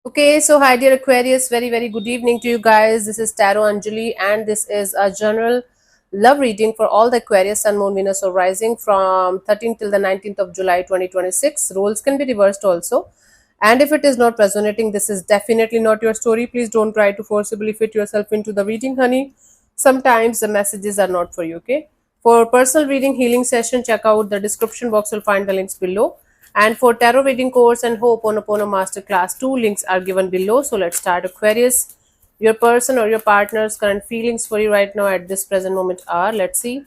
Okay, so hi dear Aquarius, very good evening to you guys. This is Tarot Anjali, and this is a general love reading for all the Aquarius Sun, Moon, Venus, or Rising from 13th till the 19th of July 2026. Roles can be reversed also. And if it is not resonating, this is definitely not your story. Please don't try to forcibly fit yourself into the reading, honey. Sometimes the messages are not for you, okay? For personal reading healing session, check out the description box. You'll find the links below. And for tarot reading course and Ho'oponopono masterclass, two links are given below. So let's start. Aquarius, your person or your partner's current feelings for you right now at this present moment are, let's see.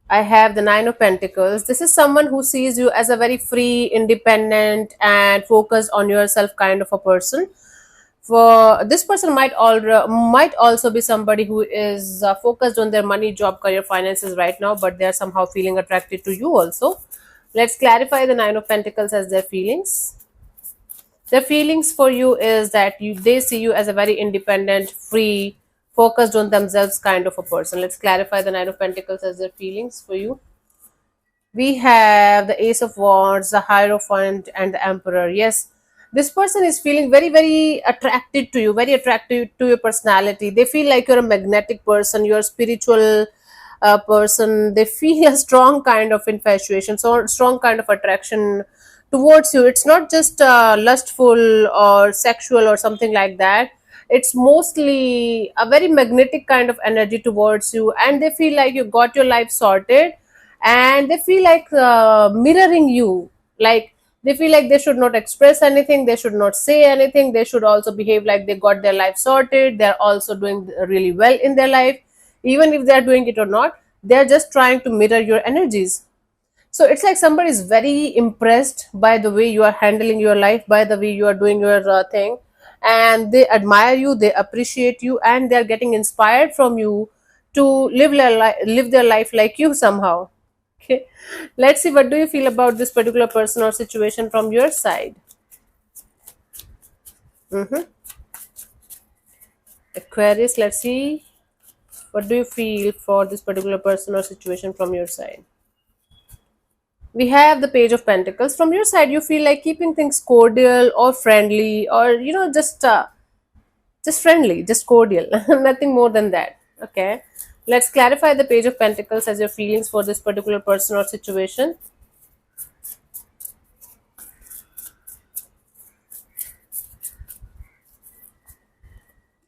I have the Nine of Pentacles. This is someone who sees you as a very free, independent, and focused on yourself kind of a person. For this person might also be somebody who is focused on their money, job, career, finances right now, but they are somehow feeling attracted to you also. Let's clarify the Nine of Pentacles as their feelings. Their feelings for you is that they see you as a very independent, free, focused on themselves kind of a person. Let's clarify the Nine of Pentacles as their feelings for you. We have the Ace of Wands, the Hierophant, and the Emperor. Yes, this person is feeling very attracted to you, very attracted to your personality. They feel like you're a magnetic person, you're a spiritual person. They feel a strong kind of infatuation, so strong kind of attraction towards you. It's not just lustful or sexual or something like that. It's mostly a very magnetic kind of energy towards you, and they feel like you got your life sorted, and they feel like mirroring you. Like, they feel like they should not express anything, they should not say anything, they should also behave like they got their life sorted, they're also doing really well in their life. Even if they're doing it or not, they're just trying to mirror your energies. So it's like somebody is very impressed by the way you are handling your life, by the way you are doing your thing, and they admire you, they appreciate you, and they're getting inspired from you to live their life like you somehow. Okay, let's see, what do you feel about this particular person or situation from your side? Mm-hmm. Aquarius, let's see, what do you feel for this particular person or situation from your side? We have the Page of Pentacles. From your side, you feel like keeping things cordial or friendly, or just friendly, just cordial, nothing more than that. Okay, let's clarify the Page of Pentacles as your feelings for this particular person or situation.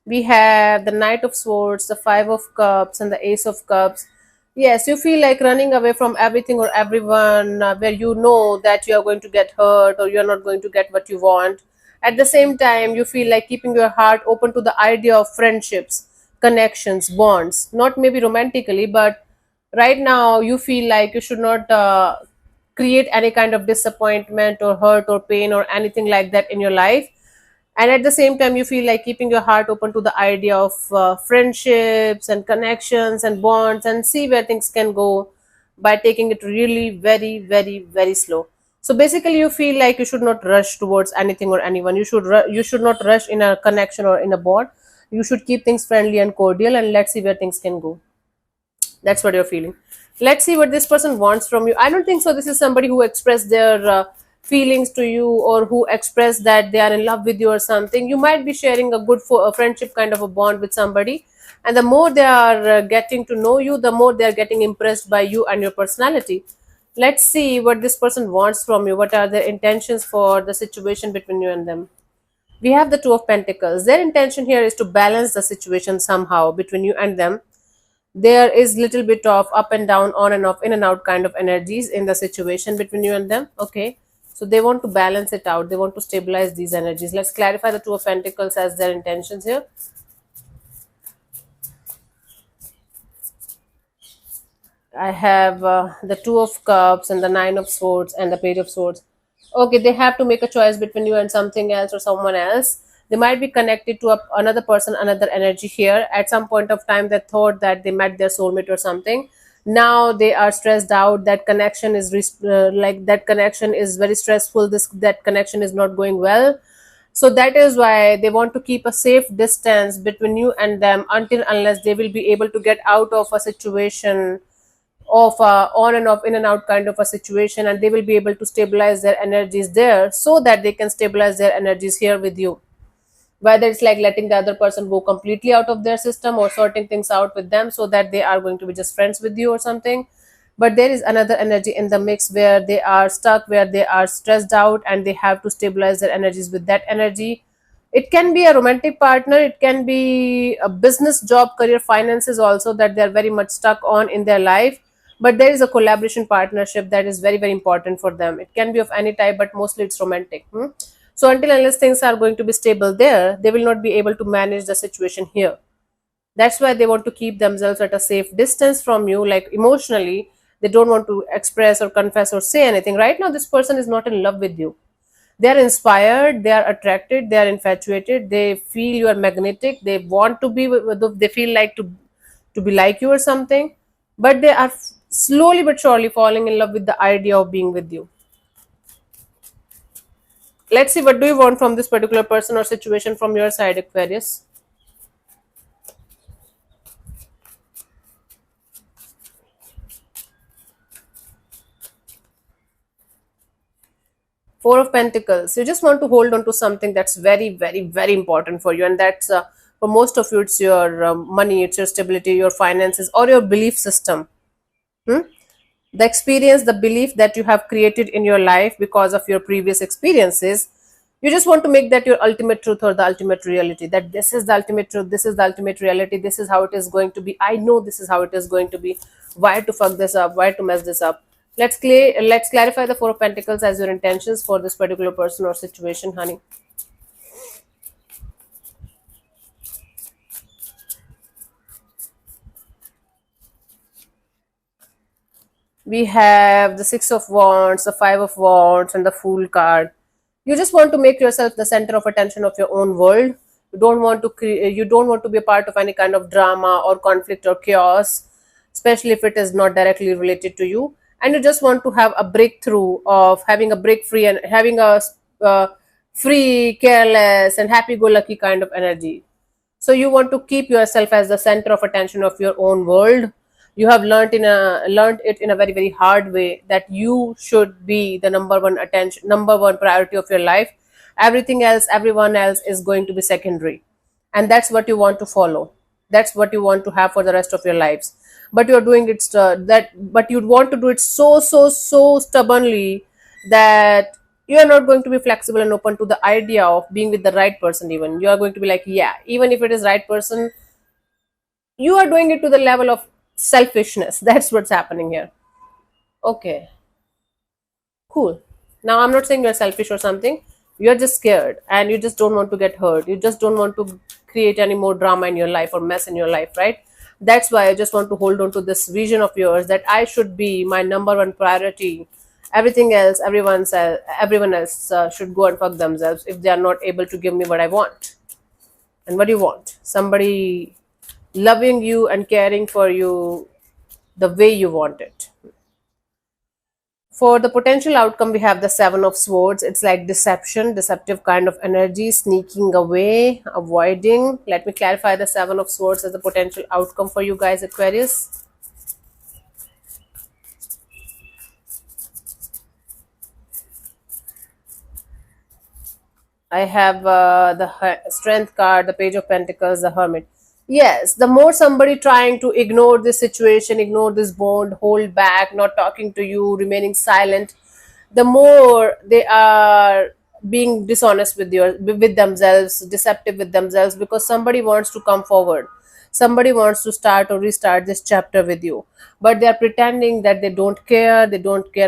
We have the Knight of Swords, the Five of Cups, and the Ace of Cups. Yes, you feel like running away from everything or everyone, where you know that you are going to get hurt or you are not going to get what you want. At the same time, you feel like keeping your heart open to the idea of friendships, connections, bonds, not maybe romantically, but right now you feel like you should not create any kind of disappointment or hurt or pain or anything like that in your life. And at the same time, you feel like keeping your heart open to the idea of friendships and connections and bonds, and see where things can go by taking it really very slow. So basically, you feel like you should not rush towards anything or anyone. You should not rush in a connection or in a bond. You should keep things friendly and cordial, and let's see where things can go. That's what you're feeling. Let's see what this person wants from you. I don't think so this is somebody who expressed their feelings to you, or who expressed that they are in love with you or something. You might be sharing a good a friendship kind of a bond with somebody, and the more they are getting to know you, the more they are getting impressed by you and your personality. Let's see what this person wants from you. What are their intentions for the situation between you and them? We have the Two of Pentacles. Their intention here is to balance the situation somehow between you and them. There is little bit of up and down, on and off, in and out kind of energies in the situation between you and them. Okay, so they want to balance it out, they want to stabilize these energies. Let's clarify the Two of Pentacles as their intentions here. I have the Two of Cups and the Nine of Swords and the Page of Swords. Okay, they have to make a choice between you and something else or someone else. They might be connected to another person, another energy here. At some point of time, they thought that they met their soulmate or something. Now they are stressed out. That connection is like that connection is very stressful. That connection is not going well. So that is why they want to keep a safe distance between you and them, until unless they will be able to get out of a situation, of on and off, in and out kind of a situation, and they will be able to stabilize their energies there so that they can stabilize their energies here with you, whether it's like letting the other person go completely out of their system or sorting things out with them so that they are going to be just friends with you or something. But there is another energy in the mix where they are stuck, where they are stressed out, and they have to stabilize their energies with that energy. It can be a romantic partner, it can be a business, job, career, finances also, that they are very much stuck on in their life. But there is a collaboration partnership that is very very important for them. It can be of any type, but mostly it's romantic. So until unless things are going to be stable there, they will not be able to manage the situation here. That's why they want to keep themselves at a safe distance from you, like emotionally. They don't want to express or confess or say anything. Right now, this person is not in love with you. They are inspired, they are attracted, they are infatuated, they feel you are magnetic, they want to be they feel like to be like you or something, but they are slowly but surely falling in love with the idea of being with you. Let's see, what do you want from this particular person or situation from your side, Aquarius? Four of Pentacles. You just want to hold on to something that's very, very, very important for you, and that's for most of you, it's your money, it's your stability, your finances, or your belief system. Hmm? The experience, the belief that you have created in your life because of your previous experiences. You just want to make that your ultimate truth or the ultimate reality. That this is the ultimate truth, this is the ultimate reality, this is how it is going to be. I know this is how it is going to be. Why to fuck this up? Why to mess this up? Let's clarify the Four of Pentacles as your intentions for this particular person or situation, honey. We have the Six of Wands, the Five of Wands, and the Fool card. You just want to make yourself the center of attention of your own world. You don't want to be a part of any kind of drama or conflict or chaos, especially if it is not directly related to you. And you just want to have a breakthrough of having a break free and having a uh, free, careless, and happy-go-lucky kind of energy. So you want to keep yourself as the center of attention of your own world. You have learned it in a very very hard way that you should be the number one priority of your life. Everything else, everyone else is going to be secondary, and that's what you want to follow. That's what you want to have for the rest of your lives. But you're doing it but you want to do it so stubbornly that you are not going to be flexible and open to the idea of being with the right person. Even you are going to be like, yeah, even if it is right person, you are doing it to the level of selfishness. That's what's happening here. Okay, cool. Now I'm not saying you're selfish or something. You're just scared and you just don't want to get hurt. You just don't want to create any more drama in your life or mess in your life, right? That's why I just want to hold on to this vision of yours that I should be my number one priority. Everything else, everyone else should go and fuck themselves if they are not able to give me what I want. And what do you want? Somebody loving you and caring for you the way you want it. For the potential outcome, we have the Seven of Swords. It's like deception, deceptive kind of energy, sneaking away, avoiding. Let me clarify the Seven of Swords as the potential outcome for you guys, Aquarius. I have the Strength card, the Page of Pentacles, the Hermit. Yes, the more somebody trying to ignore this situation, ignore this bond, hold back, not talking to you, remaining silent, the more they are being dishonest with themselves, deceptive with themselves, because somebody wants to come forward. Somebody wants to start or restart this chapter with you, but they are pretending that they don't care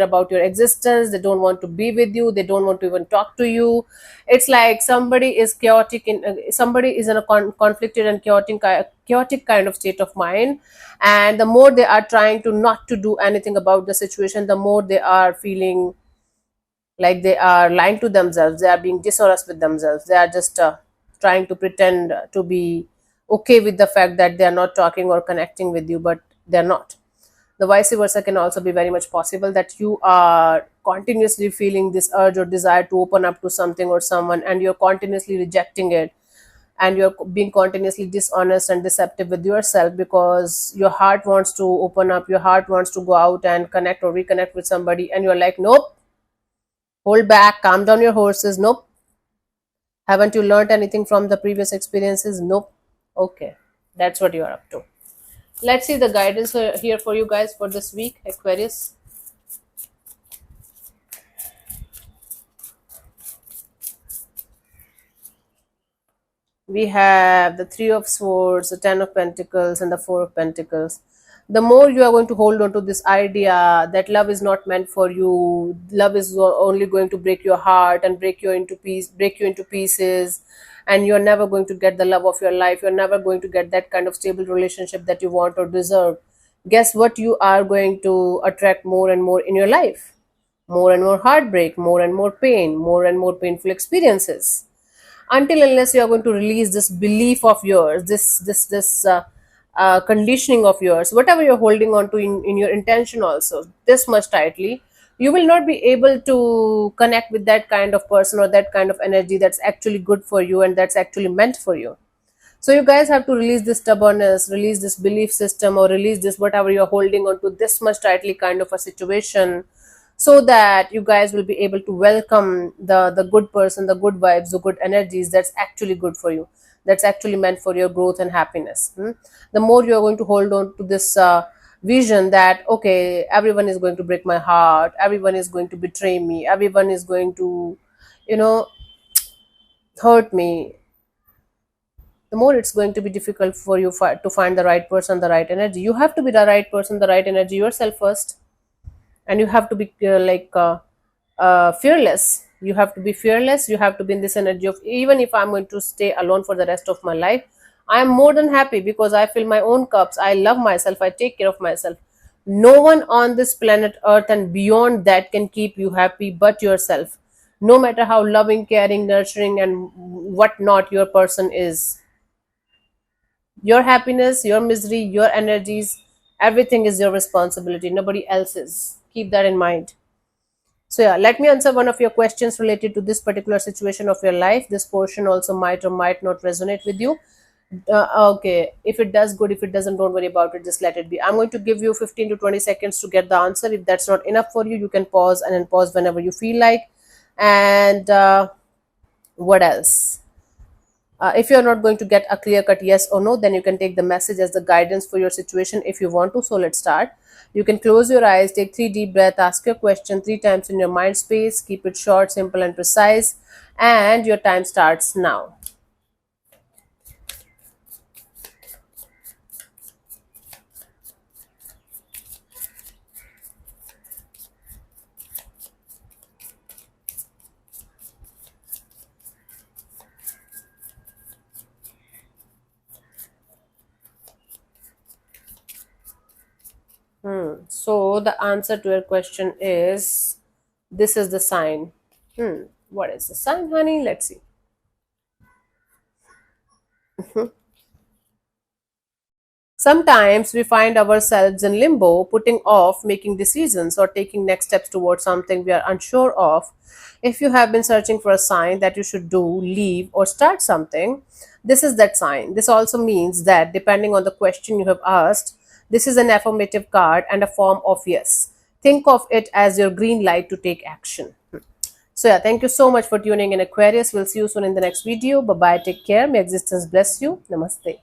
about your existence, they don't want to be with you, they don't want to even talk to you. It's like somebody is in a conflicted and chaotic kind of state of mind, and the more they are trying to not to do anything about the situation, the more they are feeling like they are lying to themselves, they are being dishonest with themselves, they are just trying to pretend to be okay with the fact that they are not talking or connecting with you, but they're not. The vice versa can also be very much possible, that you are continuously feeling this urge or desire to open up to something or someone, and you're continuously rejecting it, and you're being continuously dishonest and deceptive with yourself, because your heart wants to open up, your heart wants to go out and connect or reconnect with somebody, and you're like, nope, hold back, calm down your horses, nope. Haven't you learned anything from the previous experiences? Nope. Okay, that's what you're up to. Let's see the guidance here for you guys for this week, Aquarius. We have the Three of Swords, the Ten of Pentacles, and the Four of Pentacles. The more you are going to hold on to this idea that love is not meant for you, love is only going to break your heart and break you into pieces, and you're never going to get the love of your life. You're never going to get that kind of stable relationship that you want or deserve. Guess what? You are going to attract more and more in your life, more and more heartbreak, more and more pain, more and more painful experiences, until unless you are going to release this belief of yours, this conditioning of yours, whatever you're holding on to in your intention also this much tightly, you will not be able to connect with that kind of person or that kind of energy that's actually good for you and that's actually meant for you. So you guys have to release this stubbornness, release this belief system, or release this whatever you're holding on to this much tightly kind of a situation, so that you guys will be able to welcome the good person, the good vibes, the good energies that's actually good for you, that's actually meant for your growth and happiness. The more you're going to hold on to this vision that, okay, everyone is going to break my heart, everyone is going to betray me, everyone is going to, you know, hurt me, the more it's going to be difficult for you to find the right person, the right energy. You have to be the right person, the right energy yourself first, and you have to be fearless. You have to be fearless. You have to be in this energy of, even if I'm going to stay alone for the rest of my life, I am more than happy because I fill my own cups. I love myself. I take care of myself. No one on this planet Earth and beyond that can keep you happy but yourself. No matter how loving, caring, nurturing, and whatnot your person is, your happiness, your misery, your energies, everything is your responsibility, nobody else's. Keep that in mind. So yeah, let me answer one of your questions related to this particular situation of your life. This portion also might or might not resonate with you. Okay, if it does, good. If it doesn't, don't worry about it, just let it be. I'm going to give you 15 to 20 seconds to get the answer. If that's not enough for you, you can pause and then pause whenever you feel like. And what else? If you're not going to get a clear cut yes or no, then you can take the message as the guidance for your situation if you want to. So let's start. You can close your eyes, take 3 deep breaths, ask your question 3 times in your mind space. Keep it short, simple, and precise. And your time starts now. So the answer to your question is, this is the sign. What is the sign, honey? Let's see. Sometimes we find ourselves in limbo, putting off making decisions or taking next steps towards something we are unsure of. If you have been searching for a sign that you should do, leave, or start something, this is that sign. This also means that, depending on the question you have asked, this is an affirmative card and a form of yes. Think of it as your green light to take action. So yeah, thank you so much for tuning in, Aquarius. We'll see you soon in the next video. Bye bye. Take care. May existence bless you. Namaste.